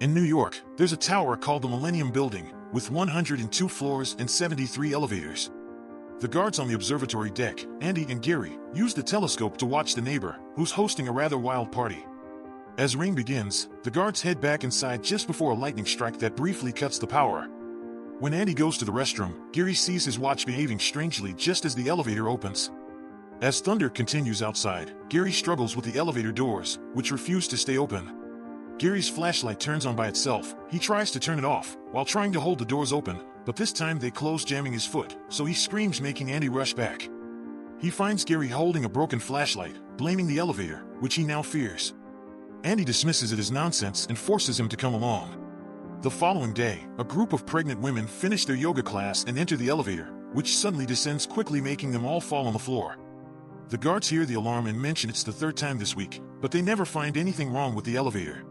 In New York, there's a tower called the Millennium Building, with 102 floors and 73 elevators. The guards on the observatory deck, Andy and Gary, use the telescope to watch the neighbor, who's hosting a rather wild party. As rain begins, the guards head back inside just before a lightning strike that briefly cuts the power. When Andy goes to the restroom, Gary sees his watch behaving strangely just as the elevator opens. As thunder continues outside, Gary struggles with the elevator doors, which refuse to stay open. Gary's flashlight turns on by itself. He tries to turn it off, while trying to hold the doors open, but this time they close, jamming his foot, so he screams, making Andy rush back. He finds Gary holding a broken flashlight, blaming the elevator, which he now fears. Andy dismisses it as nonsense and forces him to come along. The following day, a group of pregnant women finish their yoga class and enter the elevator, which suddenly descends quickly, making them all fall on the floor. The guards hear the alarm and mention it's the third time this week, but they never find anything wrong with the elevator.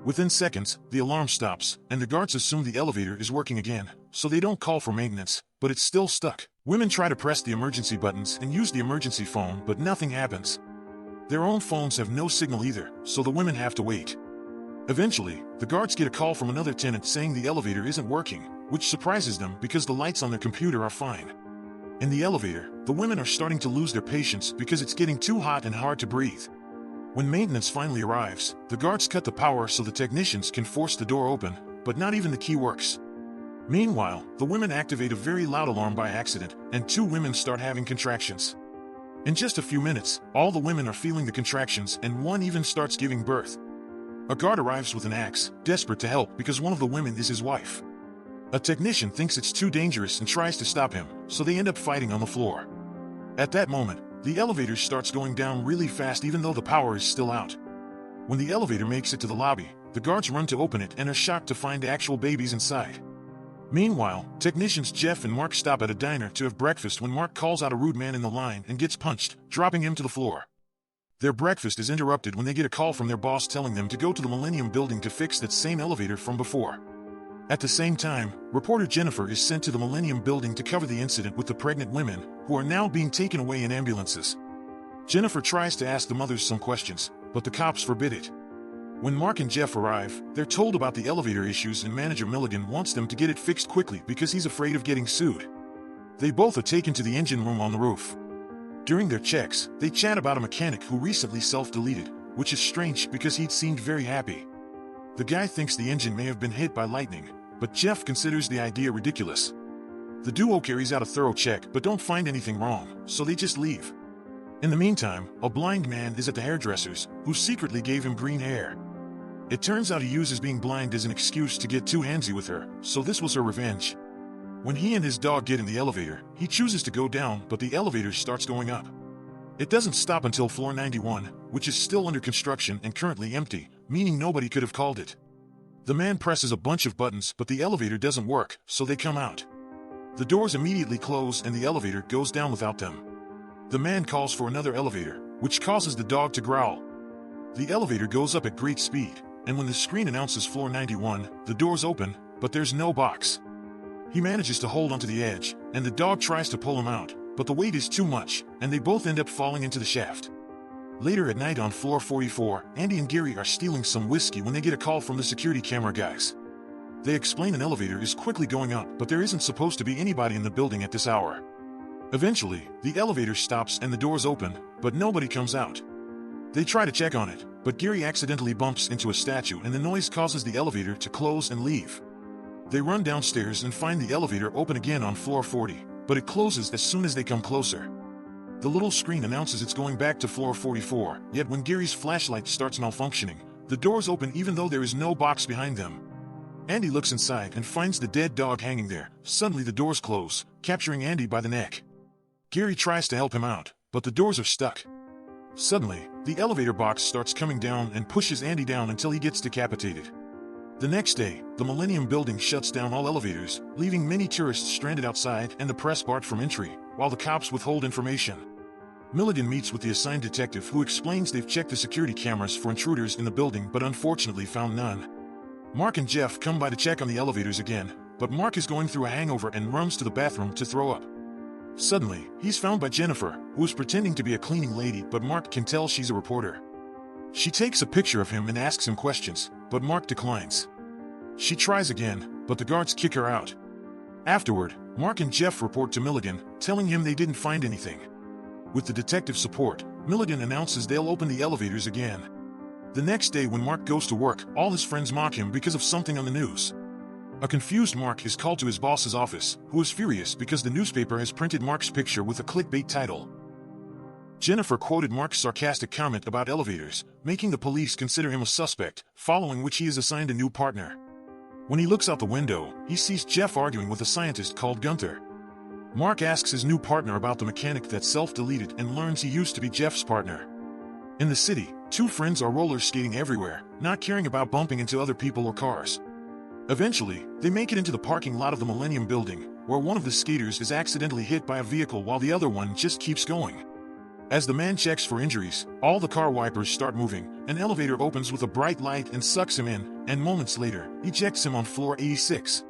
Within seconds, the alarm stops, and the guards assume the elevator is working again, so they don't call for maintenance, but it's still stuck. Women try to press the emergency buttons and use the emergency phone, but nothing happens. Their own phones have no signal either, so the women have to wait. Eventually, the guards get a call from another tenant saying the elevator isn't working, which surprises them because the lights on their computer are fine. In the elevator, the women are starting to lose their patience because it's getting too hot and hard to breathe. When maintenance finally arrives, the guards cut the power so the technicians can force the door open, but not even the key works. Meanwhile, the women activate a very loud alarm by accident, and 2 women start having contractions. In just a few minutes, all the women are feeling the contractions and one even starts giving birth. A guard arrives with an axe, desperate to help because one of the women is his wife. A technician thinks it's too dangerous and tries to stop him, so they end up fighting on the floor. At that moment, the elevator starts going down really fast even though the power is still out. When the elevator makes it to the lobby, the guards run to open it and are shocked to find actual babies inside. Meanwhile, technicians Jeff and Mark stop at a diner to have breakfast when Mark calls out a rude man in the line and gets punched, dropping him to the floor. Their breakfast is interrupted when they get a call from their boss telling them to go to the Millennium Building to fix that same elevator from before. At the same time, reporter Jennifer is sent to the Millennium Building to cover the incident with the pregnant women, who are now being taken away in ambulances. Jennifer tries to ask the mothers some questions, but the cops forbid it. When Mark and Jeff arrive, they're told about the elevator issues and manager Milligan wants them to get it fixed quickly because he's afraid of getting sued. They both are taken to the engine room on the roof. During their checks, they chat about a mechanic who recently self-deleted, which is strange because he'd seemed very happy. The guy thinks the engine may have been hit by lightning, but Jeff considers the idea ridiculous. The duo carries out a thorough check but don't find anything wrong, so they just leave. In the meantime, a blind man is at the hairdresser's, who secretly gave him green hair. It turns out he uses being blind as an excuse to get too handsy with her, so this was her revenge. When he and his dog get in the elevator, he chooses to go down, but the elevator starts going up. It doesn't stop until floor 91, which is still under construction and currently empty, meaning nobody could have called it. The man presses a bunch of buttons, but the elevator doesn't work, so they come out. The doors immediately close and the elevator goes down without them. The man calls for another elevator, which causes the dog to growl. The elevator goes up at great speed, and when the screen announces floor 91, the doors open, but there's no box. He manages to hold onto the edge, and the dog tries to pull him out, but the weight is too much, and they both end up falling into the shaft. Later at night on floor 44, Andy and Gary are stealing some whiskey when they get a call from the security camera guys. They explain an elevator is quickly going up, but there isn't supposed to be anybody in the building at this hour. Eventually, the elevator stops and the doors open, but nobody comes out. They try to check on it, but Gary accidentally bumps into a statue and the noise causes the elevator to close and leave. They run downstairs and find the elevator open again on floor 40, but it closes as soon as they come closer. The little screen announces it's going back to floor 44, yet when Gary's flashlight starts malfunctioning, the doors open even though there is no box behind them. Andy looks inside and finds the dead dog hanging there. Suddenly the doors close, capturing Andy by the neck. Gary tries to help him out, but the doors are stuck. Suddenly, the elevator box starts coming down and pushes Andy down until he gets decapitated. The next day, the Millennium Building shuts down all elevators, leaving many tourists stranded outside and the press barred from entry, while the cops withhold information. Milligan meets with the assigned detective who explains they've checked the security cameras for intruders in the building but unfortunately found none. Mark and Jeff come by to check on the elevators again, but Mark is going through a hangover and runs to the bathroom to throw up. Suddenly, he's found by Jennifer, who is pretending to be a cleaning lady, but Mark can tell she's a reporter. She takes a picture of him and asks him questions, but Mark declines. She tries again, but the guards kick her out. Afterward, Mark and Jeff report to Milligan, telling him they didn't find anything. With the detective's support, Milligan announces they'll open the elevators again. The next day when Mark goes to work, all his friends mock him because of something on the news. A confused Mark is called to his boss's office, who is furious because the newspaper has printed Mark's picture with a clickbait title. Jennifer quoted Mark's sarcastic comment about elevators, making the police consider him a suspect, following which he is assigned a new partner. When he looks out the window, he sees Jeff arguing with a scientist called Gunther. Mark asks his new partner about the mechanic that self-deleted and learns he used to be Jeff's partner. In the city, two friends are roller skating everywhere, not caring about bumping into other people or cars. Eventually, they make it into the parking lot of the Millennium Building, where one of the skaters is accidentally hit by a vehicle while the other one just keeps going. As the man checks for injuries, all the car wipers start moving, an elevator opens with a bright light and sucks him in, and moments later, ejects him on floor 86.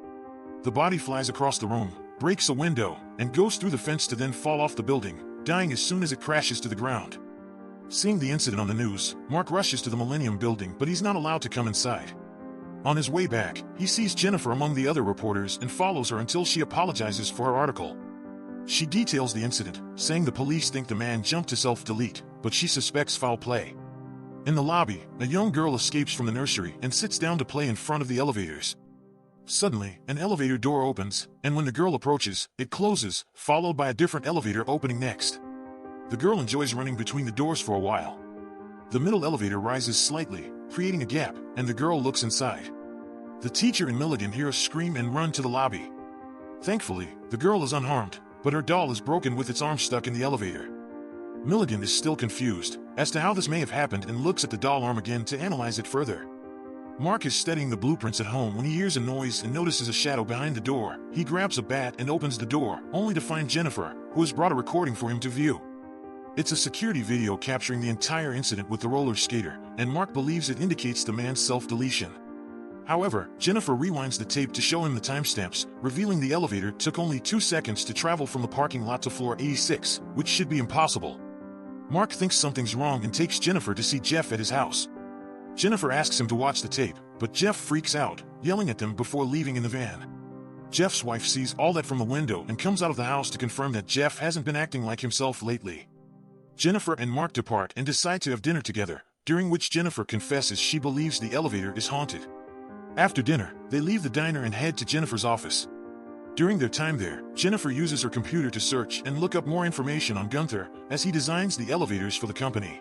The body flies across the room, breaks a window, and goes through the fence to then fall off the building, dying as soon as it crashes to the ground. Seeing the incident on the news, Mark rushes to the Millennium Building, but he's not allowed to come inside. On his way back, he sees Jennifer among the other reporters and follows her until she apologizes for her article. She details the incident, saying the police think the man jumped to self-delete, but she suspects foul play. In the lobby, a young girl escapes from the nursery and sits down to play in front of the elevators. Suddenly, an elevator door opens, and when the girl approaches, it closes, followed by a different elevator opening next. The girl enjoys running between the doors for a while. The middle elevator rises slightly, creating a gap, and the girl looks inside. The teacher and Milligan hear a scream and run to the lobby. Thankfully, the girl is unharmed, but her doll is broken with its arm stuck in the elevator. Milligan is still confused as to how this may have happened and looks at the doll arm again to analyze it further. Mark is studying the blueprints at home when he hears a noise and notices a shadow behind the door. He grabs a bat and opens the door, only to find Jennifer, who has brought a recording for him to view. It's a security video capturing the entire incident with the roller skater, and Mark believes it indicates the man's self-deletion. However, Jennifer rewinds the tape to show him the timestamps, revealing the elevator took only 2 seconds to travel from the parking lot to floor 86, which should be impossible. Mark thinks something's wrong and takes Jennifer to see Jeff at his house. Jennifer asks him to watch the tape, but Jeff freaks out, yelling at them before leaving in the van. Jeff's wife sees all that from the window and comes out of the house to confirm that Jeff hasn't been acting like himself lately. Jennifer and Mark depart and decide to have dinner together, during which Jennifer confesses she believes the elevator is haunted. After dinner, they leave the diner and head to Jennifer's office. During their time there, Jennifer uses her computer to search and look up more information on Gunther, as he designs the elevators for the company.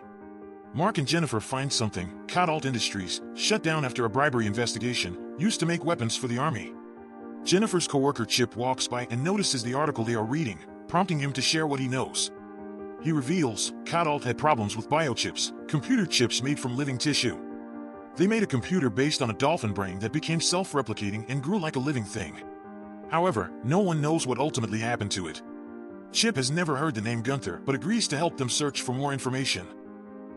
Mark and Jennifer find something, Codalt Industries, shut down after a bribery investigation, used to make weapons for the army. Jennifer's coworker Chip walks by and notices the article they are reading, prompting him to share what he knows. He reveals, Codalt had problems with biochips, computer chips made from living tissue. They made a computer based on a dolphin brain that became self-replicating and grew like a living thing. However, no one knows what ultimately happened to it. Chip has never heard the name Gunther but agrees to help them search for more information.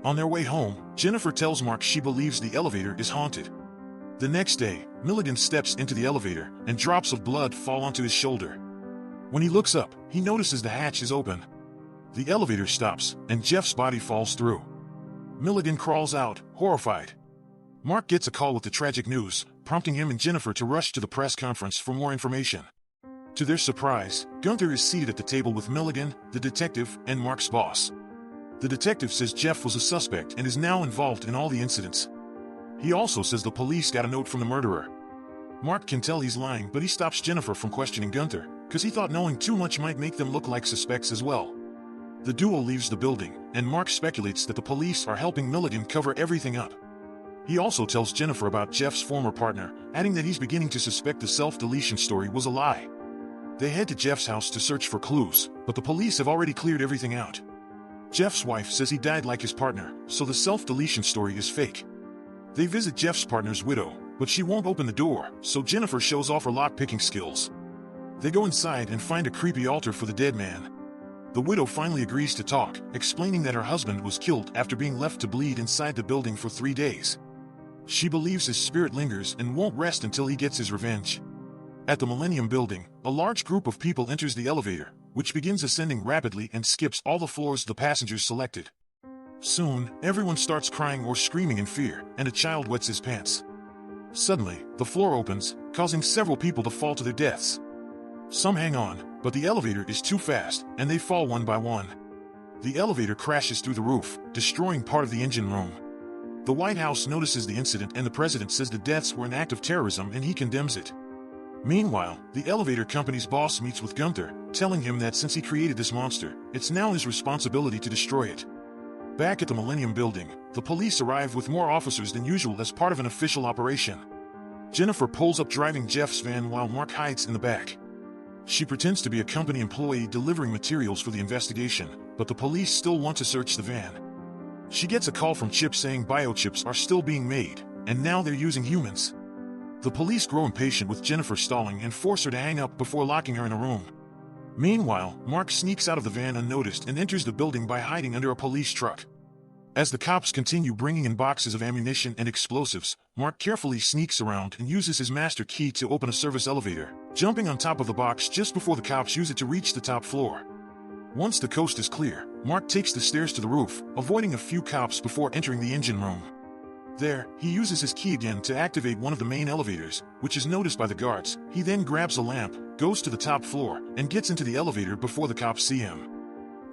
On their way home, Jennifer tells Mark she believes the elevator is haunted. The next day, Milligan steps into the elevator, and drops of blood fall onto his shoulder. When he looks up, he notices the hatch is open. The elevator stops, and Jeff's body falls through. Milligan crawls out, horrified. Mark gets a call with the tragic news, prompting him and Jennifer to rush to the press conference for more information. To their surprise, Gunther is seated at the table with Milligan, the detective, and Mark's boss. The detective says Jeff was a suspect and is now involved in all the incidents. He also says the police got a note from the murderer. Mark can tell he's lying, but he stops Jennifer from questioning Gunther, because he thought knowing too much might make them look like suspects as well. The duo leaves the building, and Mark speculates that the police are helping Milligan cover everything up. He also tells Jennifer about Jeff's former partner, adding that he's beginning to suspect the self-deletion story was a lie. They head to Jeff's house to search for clues, but the police have already cleared everything out. Jeff's wife says he died like his partner, so the self-deletion story is fake. They visit Jeff's partner's widow, but she won't open the door, so Jennifer shows off her lock-picking skills. They go inside and find a creepy altar for the dead man. The widow finally agrees to talk, explaining that her husband was killed after being left to bleed inside the building for 3 days. She believes his spirit lingers and won't rest until he gets his revenge. At the Millennium Building, a large group of people enters the elevator, which begins ascending rapidly and skips all the floors the passengers selected. Soon, everyone starts crying or screaming in fear, and a child wets his pants. Suddenly, the floor opens, causing several people to fall to their deaths. Some hang on, but the elevator is too fast, and they fall one by one. The elevator crashes through the roof, destroying part of the engine room. The White House notices the incident and the president says the deaths were an act of terrorism and he condemns it. Meanwhile, the elevator company's boss meets with Gunther, telling him that since he created this monster, it's now his responsibility to destroy it. Back at the Millennium Building, the police arrive with more officers than usual as part of an official operation. Jennifer pulls up driving Jeff's van while Mark hides in the back. She pretends to be a company employee delivering materials for the investigation, but the police still want to search the van. She gets a call from Chip saying biochips are still being made, and now they're using humans. The police grow impatient with Jennifer stalling and force her to hang up before locking her in a room. Meanwhile, Mark sneaks out of the van unnoticed and enters the building by hiding under a police truck. As the cops continue bringing in boxes of ammunition and explosives, Mark carefully sneaks around and uses his master key to open a service elevator, jumping on top of the box just before the cops use it to reach the top floor. Once the coast is clear, Mark takes the stairs to the roof, avoiding a few cops before entering the engine room. There, he uses his key again to activate one of the main elevators, which is noticed by the guards. He then grabs a lamp, goes to the top floor, and gets into the elevator before the cops see him.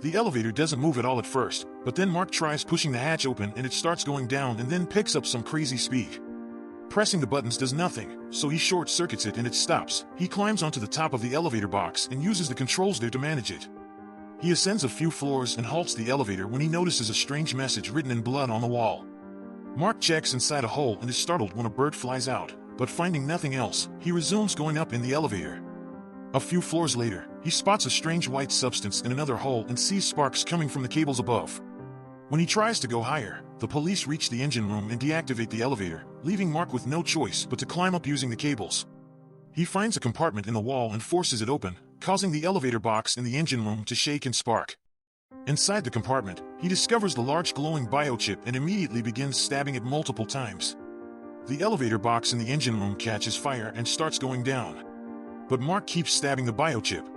The elevator doesn't move at all at first, but then Mark tries pushing the hatch open and it starts going down and then picks up some crazy speed. Pressing the buttons does nothing, so he short-circuits it and it stops. He climbs onto the top of the elevator box and uses the controls there to manage it. He ascends a few floors and halts the elevator when he notices a strange message written in blood on the wall. Mark checks inside a hole and is startled when a bird flies out, but finding nothing else, he resumes going up in the elevator. A few floors later, he spots a strange white substance in another hole and sees sparks coming from the cables above. When he tries to go higher, the police reach the engine room and deactivate the elevator, leaving Mark with no choice but to climb up using the cables. He finds a compartment in the wall and forces it open, causing the elevator box in the engine room to shake and spark. Inside the compartment, he discovers the large glowing biochip and immediately begins stabbing it multiple times. The elevator box in the engine room catches fire and starts going down. But Mark keeps stabbing the biochip.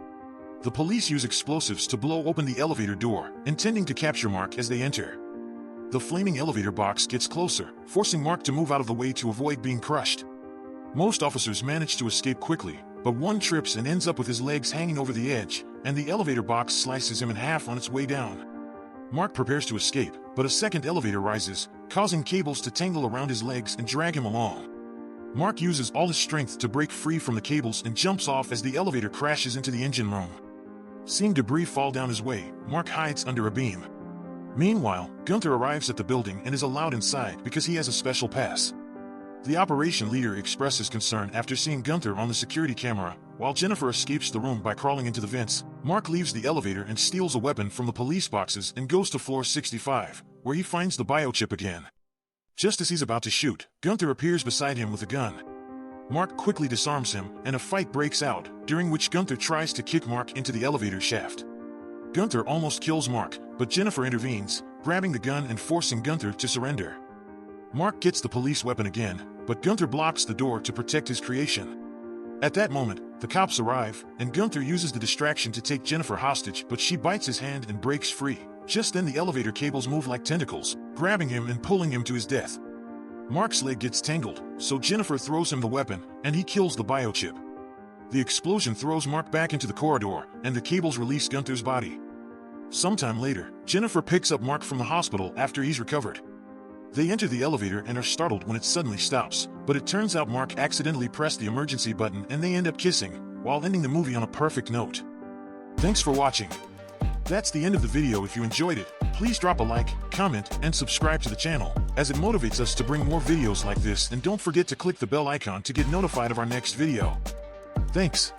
The police use explosives to blow open the elevator door, intending to capture Mark as they enter. The flaming elevator box gets closer, forcing Mark to move out of the way to avoid being crushed. Most officers manage to escape quickly, but one trips and ends up with his legs hanging over the edge, and the elevator box slices him in half on its way down. Mark prepares to escape, but a second elevator rises, causing cables to tangle around his legs and drag him along. Mark uses all his strength to break free from the cables and jumps off as the elevator crashes into the engine room. Seeing debris fall down his way, Mark hides under a beam. Meanwhile, Gunther arrives at the building and is allowed inside because he has a special pass. The operation leader expresses concern after seeing Gunther on the security camera, while Jennifer escapes the room by crawling into the vents. Mark leaves the elevator and steals a weapon from the police boxes and goes to floor 65, where he finds the biochip again. Just as he's about to shoot, Gunther appears beside him with a gun. Mark quickly disarms him, and a fight breaks out, during which Gunther tries to kick Mark into the elevator shaft. Gunther almost kills Mark, but Jennifer intervenes, grabbing the gun and forcing Gunther to surrender. Mark gets the police weapon again, but Gunther blocks the door to protect his creation. At that moment, the cops arrive, and Gunther uses the distraction to take Jennifer hostage, but she bites his hand and breaks free. Just then the elevator cables move like tentacles, grabbing him and pulling him to his death. Mark's leg gets tangled, so Jennifer throws him the weapon, and he kills the biochip. The explosion throws Mark back into the corridor, and the cables release Gunther's body. Sometime later, Jennifer picks up Mark from the hospital after he's recovered. They enter the elevator and are startled when it suddenly stops, but it turns out Mark accidentally pressed the emergency button and they end up kissing, while ending the movie on a perfect note. Thanks for watching. That's the end of the video. If you enjoyed it, please drop a like, comment, and subscribe to the channel, as it motivates us to bring more videos like this, and don't forget to click the bell icon to get notified of our next video. Thanks.